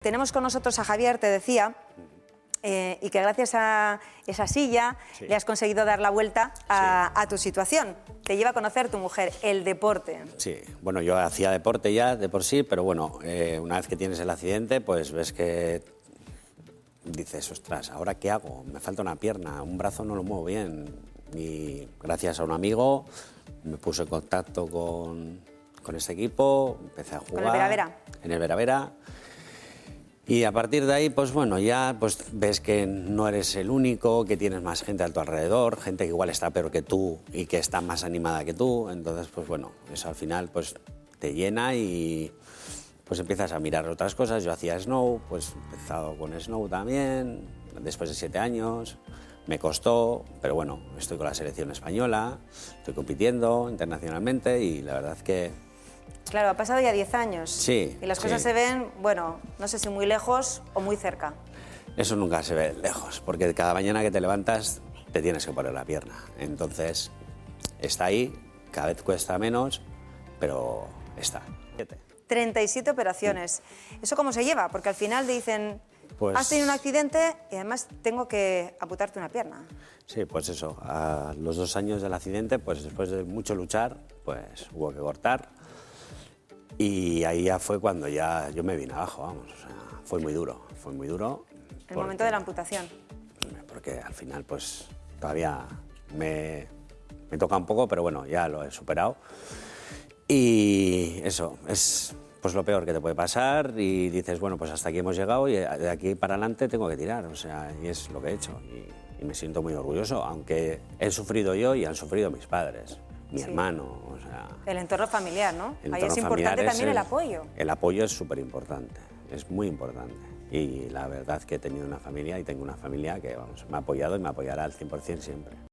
Tenemos con nosotros a Javier, te decía, y que gracias a esa silla le has conseguido dar la vuelta a tu situación. Te lleva a conocer tu mujer, el deporte. Sí, bueno, yo hacía deporte ya de por sí, pero bueno, una vez que tienes el accidente, pues ves que dices, ostras, ¿ahora qué hago? Me falta una pierna, un brazo no lo muevo bien. Y gracias a un amigo me puse en contacto con este equipo, empecé a jugar. ¿Con el Veravera? En el Veravera. Y a partir de ahí, pues bueno, ya pues ves que no eres el único, que tienes más gente a tu alrededor, gente que igual está peor que tú y que está más animada que tú. Entonces, pues bueno, eso al final pues te llena y pues empiezas a mirar otras cosas. Yo hacía snow, pues he empezado con snow también, después de 7 años. Me costó, pero bueno, estoy con la selección española, estoy compitiendo internacionalmente y la verdad que... Claro, ha pasado ya 10 años. Sí. Y las cosas se ven, bueno, no sé si muy lejos o muy cerca. Eso nunca se ve lejos, porque cada mañana que te levantas te tienes que poner la pierna. Entonces, está ahí, cada vez cuesta menos, pero está. 37 operaciones. ¿Eso cómo se lleva? Porque al final te dicen, Pues... has tenido un accidente y además tengo que amputarte una pierna. Sí, pues eso. A los 2 años del accidente, pues después de mucho luchar, pues hubo que cortar. Y ahí ya fue cuando ya yo me vine abajo, vamos. O sea, fue muy duro, fue muy duro. El momento de la amputación. Porque al final, pues todavía me toca un poco, pero bueno, ya lo he superado. Y eso, es pues lo peor que te puede pasar y dices, bueno, pues hasta aquí hemos llegado y de aquí para adelante tengo que tirar, o sea, y es lo que he hecho. Y me siento muy orgulloso, aunque he sufrido yo y han sufrido mis padres, mi hermano, o sea... El entorno familiar, ¿no? Ahí es familiar importante también el apoyo. El apoyo es súper importante, es muy importante. Y la verdad que he tenido una familia y tengo una familia que, vamos, me ha apoyado y me apoyará al 100% siempre.